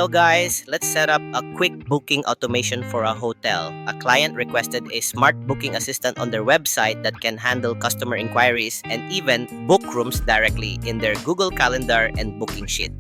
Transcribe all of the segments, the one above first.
Hello guys, let's set up a quick booking automation for a hotel. A client requested a smart booking assistant on their website that can handle customer inquiries and even book rooms directly in their Google Calendar and booking sheet.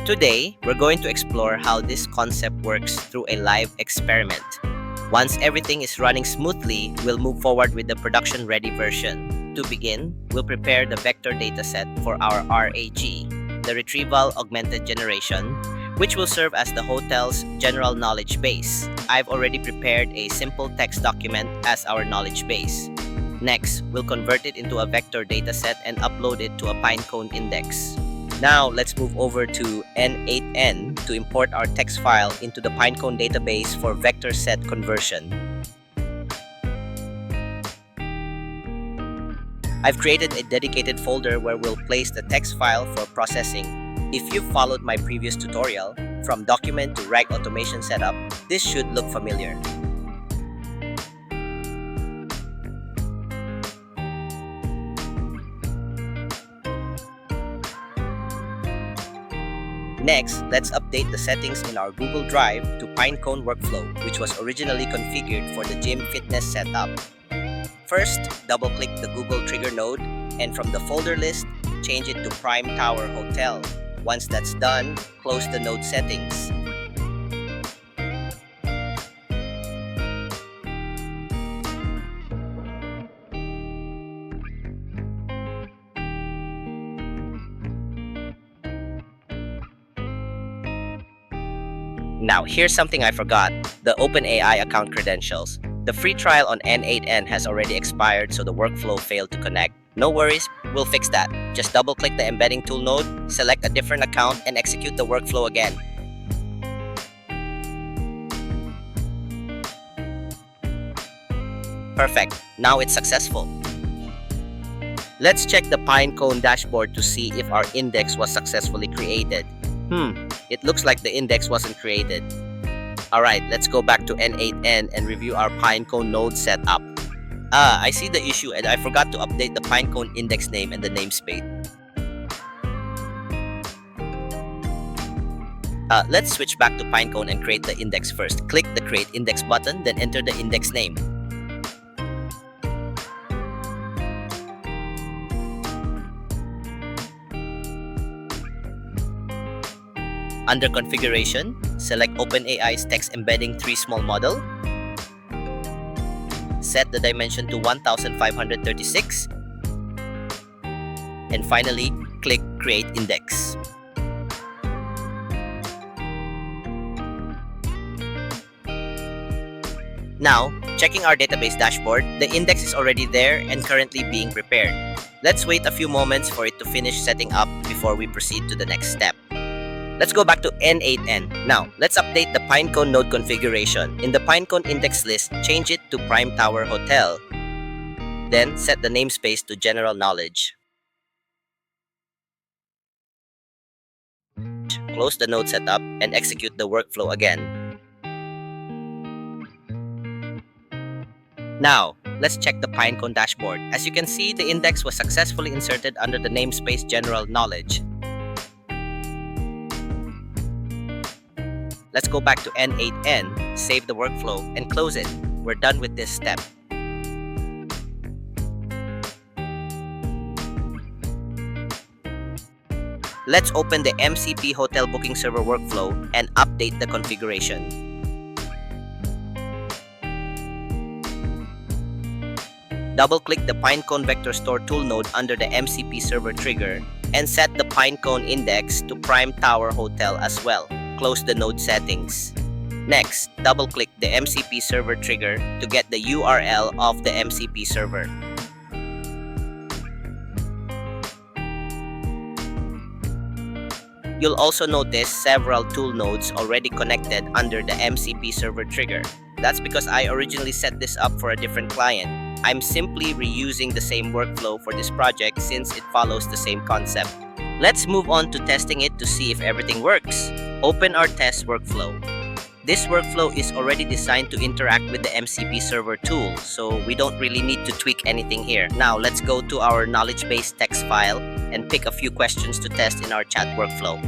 Today, we're going to explore how this concept works through a live experiment. Once everything is running smoothly, we'll move forward with the production-ready version. To begin, we'll prepare the vector dataset for our RAG, the Retrieval Augmented Generation, which will serve as the hotel's general knowledge base. I've already prepared a simple text document as our knowledge base. Next, we'll convert it into a vector dataset and upload it to a Pinecone index. Now, let's move over to N8N to import our text file into the Pinecone database for vector set conversion. I've created a dedicated folder where we'll place the text file for processing. If you've followed my previous tutorial, from document to RAG automation setup, this should look familiar. Next, let's update the settings in our Google Drive to Pinecone workflow, which was originally configured for the gym fitness setup. First, double-click the Google trigger node, and from the folder list, change it to Prime Tower Hotel. Once that's done, close the node settings. Now, here's something I forgot, the OpenAI account credentials. The free trial on N8N has already expired, so the workflow failed to connect. No worries, we'll fix that. Just double-click the embedding tool node, select a different account, and execute the workflow again. Perfect, now it's successful. Let's check the Pinecone dashboard to see if our index was successfully created. It looks like the index wasn't created. Alright, let's go back to N8N and review our Pinecone node setup. I see the issue and I forgot to update the Pinecone index name and the namespace. Let's switch back to Pinecone and create the index first. Click the Create Index button, then enter the index name. Under Configuration, select OpenAI's Text Embedding 3 Small Model. Set the dimension to 1536. And finally, click Create Index. Now, checking our database dashboard, the index is already there and currently being prepared. Let's wait a few moments for it to finish setting up before we proceed to the next step. Let's go back to N8N. Now, let's update the Pinecone node configuration. In the Pinecone index list, change it to Prime Tower Hotel. Then, set the namespace to General Knowledge. Close the node setup and execute the workflow again. Now, let's check the Pinecone dashboard. As you can see, the index was successfully inserted under the namespace General Knowledge. Let's go back to N8N, save the workflow, and close it. We're done with this step. Let's open the MCP Hotel Booking Server workflow and update the configuration. Double-click the Pinecone Vector Store tool node under the MCP Server trigger and set the Pinecone index to Prime Tower Hotel as well. Close the node settings. Next, double-click the MCP server trigger to get the URL of the MCP server. You'll also notice several tool nodes already connected under the MCP server trigger. That's because I originally set this up for a different client. I'm simply reusing the same workflow for this project since it follows the same concept. Let's move on to testing it to see if everything works. Open our test workflow. This workflow is already designed to interact with the MCP server tool, so we don't really need to tweak anything here. Now, let's go to our knowledge base text file and pick a few questions to test in our chat workflow.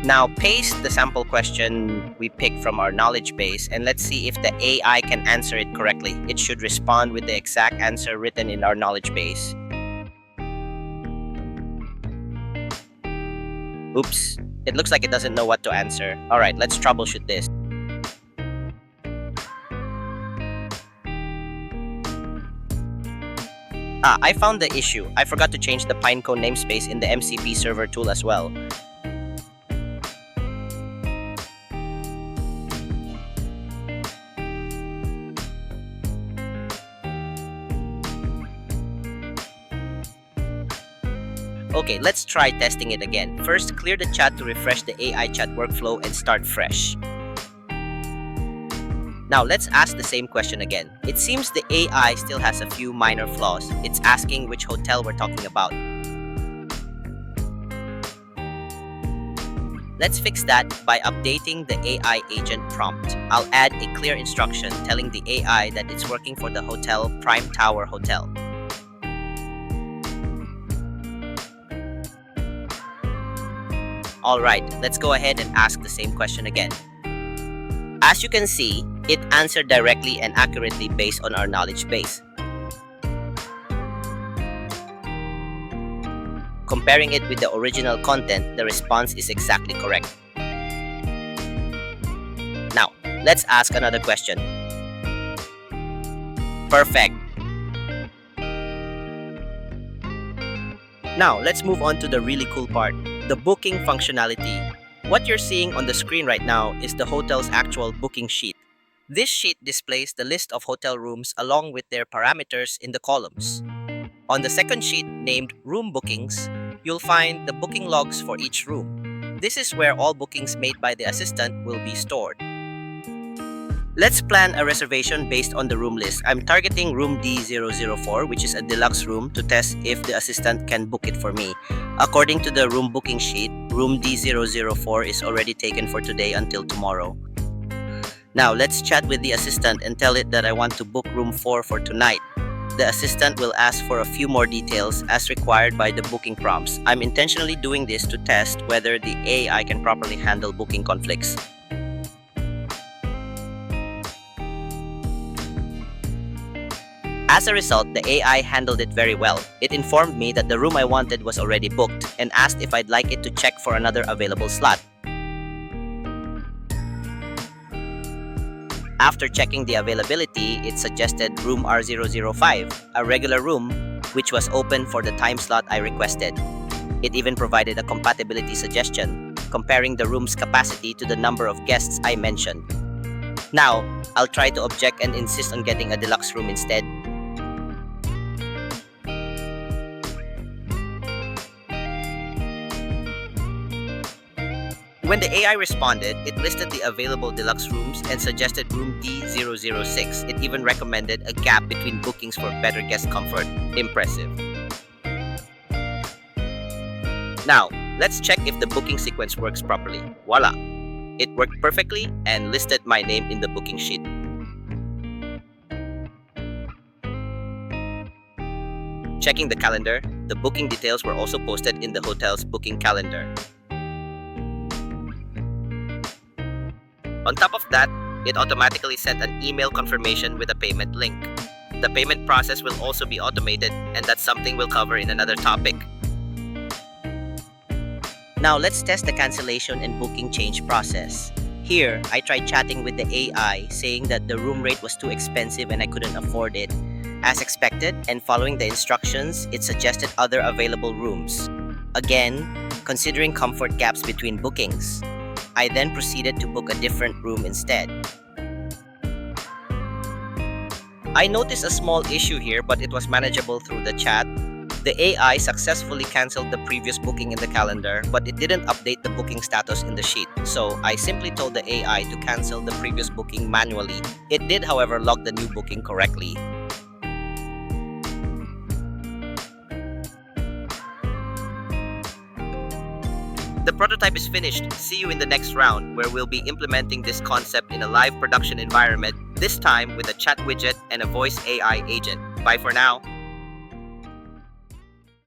Now paste the sample question we picked from our knowledge base and let's see if the AI can answer it correctly. It should respond with the exact answer written in our knowledge base. Oops, it looks like it doesn't know what to answer. Alright, let's troubleshoot this. I found the issue. I forgot to change the Pinecone namespace in the MCP server tool as well. Okay, let's try testing it again. First, clear the chat to refresh the AI chat workflow and start fresh. Now, let's ask the same question again. It seems the AI still has a few minor flaws. It's asking which hotel we're talking about. Let's fix that by updating the AI agent prompt. I'll add a clear instruction telling the AI that it's working for the hotel Prime Tower Hotel. Alright, let's go ahead and ask the same question again. As you can see, it answered directly and accurately based on our knowledge base. Comparing it with the original content, the response is exactly correct. Now, let's ask another question. Perfect. Now, let's move on to the really cool part, the booking functionality. What you're seeing on the screen right now is the hotel's actual booking sheet. This sheet displays the list of hotel rooms along with their parameters in the columns. On the second sheet, named Room Bookings, you'll find the booking logs for each room. This is where all bookings made by the assistant will be stored. Let's plan a reservation based on the room list. I'm targeting room D004, which is a deluxe room, to test if the assistant can book it for me. According to the room booking sheet, room D004 is already taken for today until tomorrow. Now, let's chat with the assistant and tell it that I want to book room 4 for tonight. The assistant will ask for a few more details as required by the booking prompts. I'm intentionally doing this to test whether the AI can properly handle booking conflicts. As a result, the AI handled it very well. It informed me that the room I wanted was already booked and asked if I'd like it to check for another available slot. After checking the availability, it suggested room R005, a regular room, which was open for the time slot I requested. It even provided a compatibility suggestion, comparing the room's capacity to the number of guests I mentioned. Now, I'll try to object and insist on getting a deluxe room instead. When the AI responded, it listed the available deluxe rooms and suggested room D006. It even recommended a gap between bookings for better guest comfort. Impressive. Now, let's check if the booking sequence works properly. Voila! It worked perfectly and listed my name in the booking sheet. Checking the calendar, the booking details were also posted in the hotel's booking calendar. On top of that, it automatically sent an email confirmation with a payment link. The payment process will also be automated, and that's something we'll cover in another topic. Now let's test the cancellation and booking change process. Here, I tried chatting with the AI, saying that the room rate was too expensive and I couldn't afford it. As expected, and following the instructions, it suggested other available rooms. Again, considering comfort gaps between bookings. I then proceeded to book a different room instead. I noticed a small issue here, but it was manageable through the chat. The AI successfully canceled the previous booking in the calendar, but it didn't update the booking status in the sheet. So I simply told the AI to cancel the previous booking manually. It did, however, log the new booking correctly. The prototype is finished. See you in the next round, where we'll be implementing this concept in a live production environment, this time with a chat widget and a voice AI agent. Bye for now.